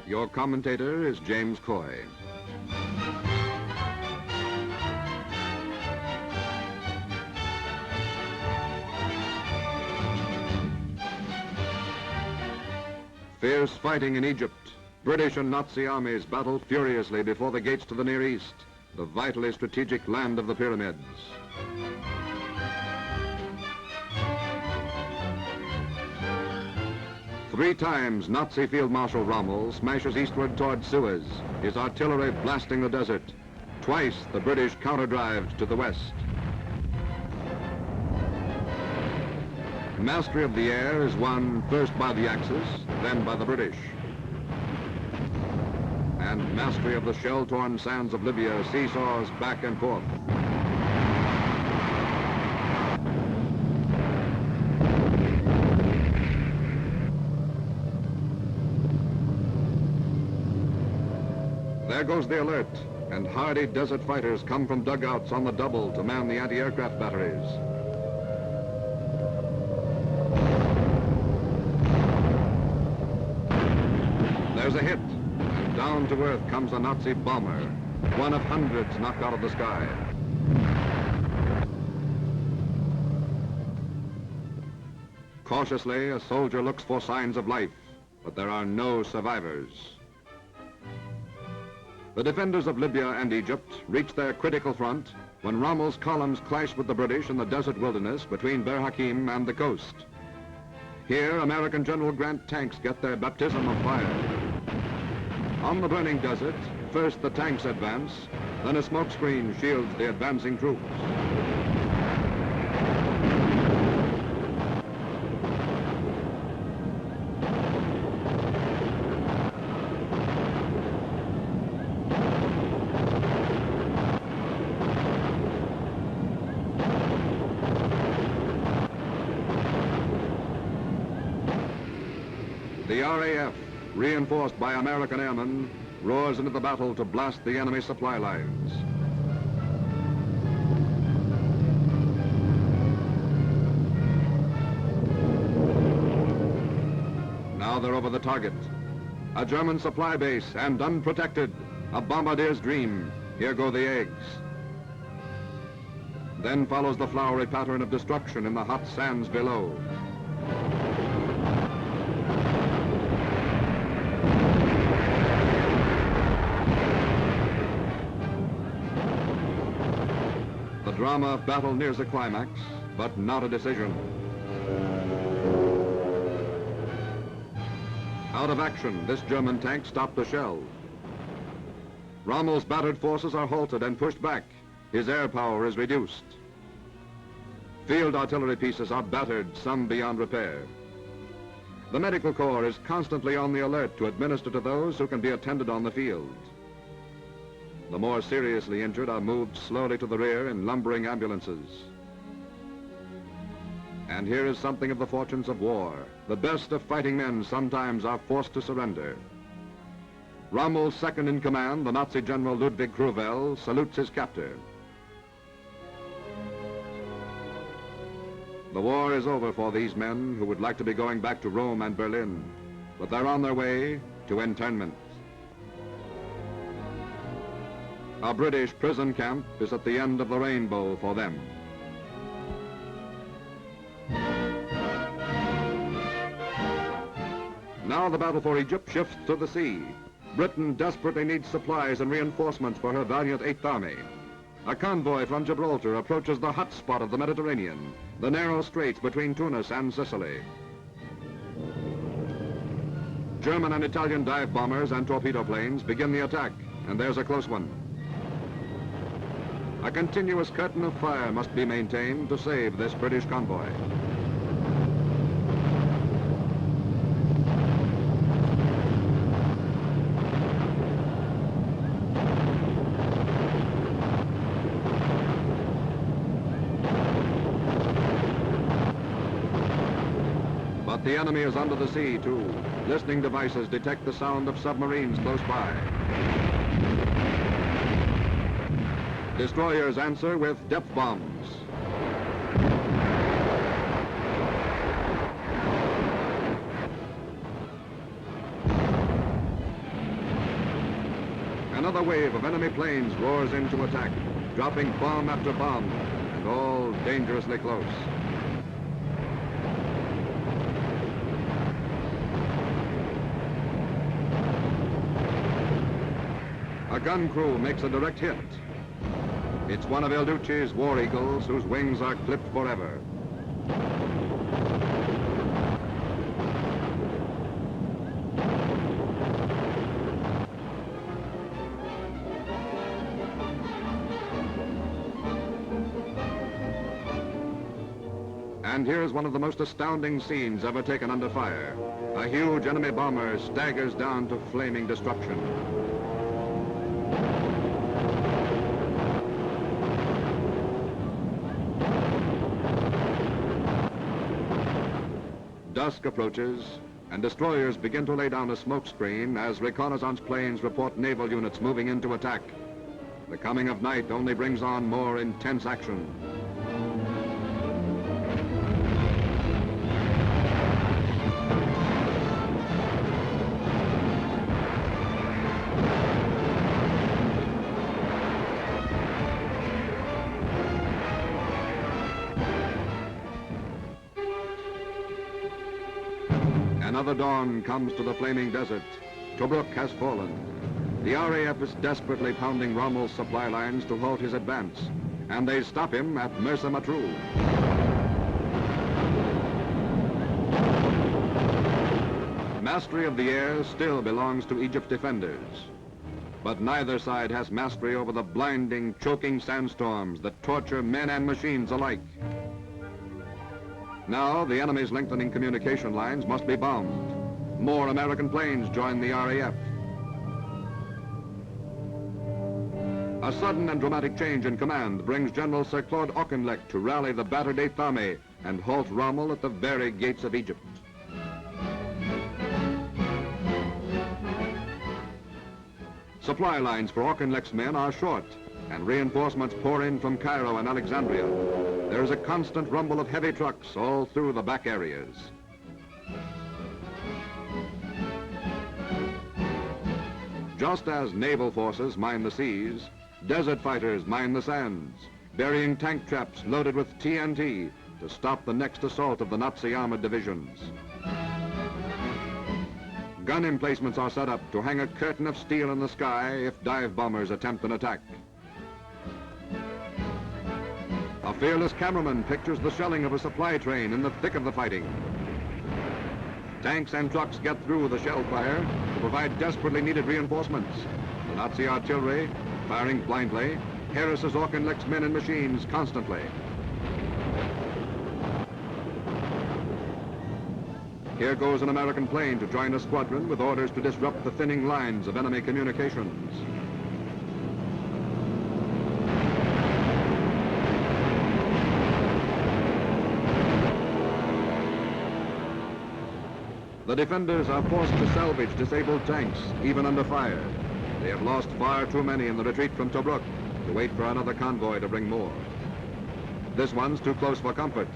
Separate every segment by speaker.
Speaker 1: Your commentator is James Coy. Fierce fighting in Egypt. British and Nazi armies battle furiously before the gates to the Near East, the vitally strategic land of the pyramids. Three times Nazi Field Marshal Rommel smashes eastward toward Suez, his artillery blasting the desert. Twice the British counterdrive to the west. Mastery of the air is won first by the Axis, then by the British. And mastery of the shell-torn sands of Libya seesaws back and forth. There goes the Alert, and hardy desert fighters come from dugouts on the double to man the anti-aircraft batteries. There's a hit, and down to earth comes a Nazi bomber, one of hundreds knocked out of the sky. Cautiously, a soldier looks for signs of life, but there are no survivors. The defenders of Libya and Egypt reach their critical front when Rommel's columns clash with the British in the desert wilderness between Bir Hakeim and the coast. Here, American General Grant tanks get their baptism of fire. On the burning desert, first the tanks advance, then a smoke screen shields the advancing troops. The RAF, reinforced by American airmen, roars into the battle to blast the enemy supply lines. Now they're over the target. A German supply base and unprotected. A bombardier's dream. Here go the eggs. Then follows the flowery pattern of destruction in the hot sands below. The drama of battle nears a climax, but not a decision. Out of action, this German tank stopped the shell. Rommel's battered forces are halted and pushed back. His air power is reduced. Field artillery pieces are battered, some beyond repair. The medical corps is constantly on the alert to administer to those who can be attended on the field. The more seriously injured are moved slowly to the rear in lumbering ambulances. And here is something of the fortunes of war. The best of fighting men sometimes are forced to surrender. Rommel's second in command, the Nazi General Ludwig Kruvel, salutes his captor. The war is over for these men who would like to be going back to Rome and Berlin, but they're on their way to internment. A British prison camp is at the end of the rainbow for them. Now the battle for Egypt shifts to the sea. Britain desperately needs supplies and reinforcements for her valiant Eighth Army. A convoy from Gibraltar approaches the hot spot of the Mediterranean, the narrow straits between Tunis and Sicily. German and Italian dive bombers and torpedo planes begin the attack, and there's a close one. A continuous curtain of fire must be maintained to save this British convoy. But the enemy is under the sea, too. Listening devices detect the sound of submarines close by. Destroyers answer with depth bombs. Another wave of enemy planes roars into attack, dropping bomb after bomb, and all dangerously close. A gun crew makes a direct hit. It's one of El Duce's war eagles whose wings are clipped forever. And here's one of the most astounding scenes ever taken under fire. A huge enemy bomber staggers down to flaming destruction. Dusk approaches, and destroyers begin to lay down a smoke screen as reconnaissance planes report naval units moving into attack. The coming of night only brings on more intense action. Another dawn comes to the flaming desert. Tobruk has fallen. The RAF is desperately pounding Rommel's supply lines to halt his advance, and they stop him at Mersa Matruh. Mastery of the air still belongs to Egypt's defenders, but neither side has mastery over the blinding, choking sandstorms that torture men and machines alike. Now, the enemy's lengthening communication lines must be bombed. More American planes join the RAF. A sudden and dramatic change in command brings General Sir Claude Auchinleck to rally the battered Eighth Army and halt Rommel at the very gates of Egypt. Supply lines for Auchinleck's men are short, and reinforcements pour in from Cairo and Alexandria. There is a constant rumble of heavy trucks all through the back areas. Just as naval forces mine the seas, desert fighters mine the sands, burying tank traps loaded with TNT to stop the next assault of the Nazi armored divisions. Gun emplacements are set up to hang a curtain of steel in the sky if dive bombers attempt an attack. A fearless cameraman pictures the shelling of a supply train in the thick of the fighting. Tanks and trucks get through the shell fire to provide desperately needed reinforcements. The Nazi artillery, firing blindly, harasses Auchinleck's men and machines constantly. Here goes an American plane to join a squadron with orders to disrupt the thinning lines of enemy communications. The defenders are forced to salvage disabled tanks, even under fire. They have lost far too many in the retreat from Tobruk to wait for another convoy to bring more. This one's too close for comfort.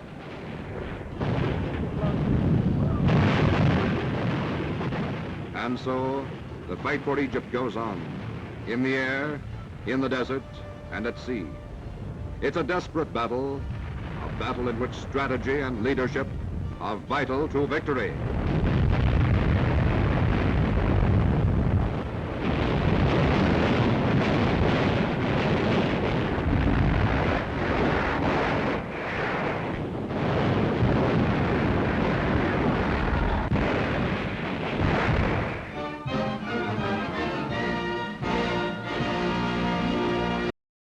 Speaker 1: And so, the fight for Egypt goes on, in the air, in the desert, and at sea. It's a desperate battle, a battle in which strategy and leadership are vital to victory.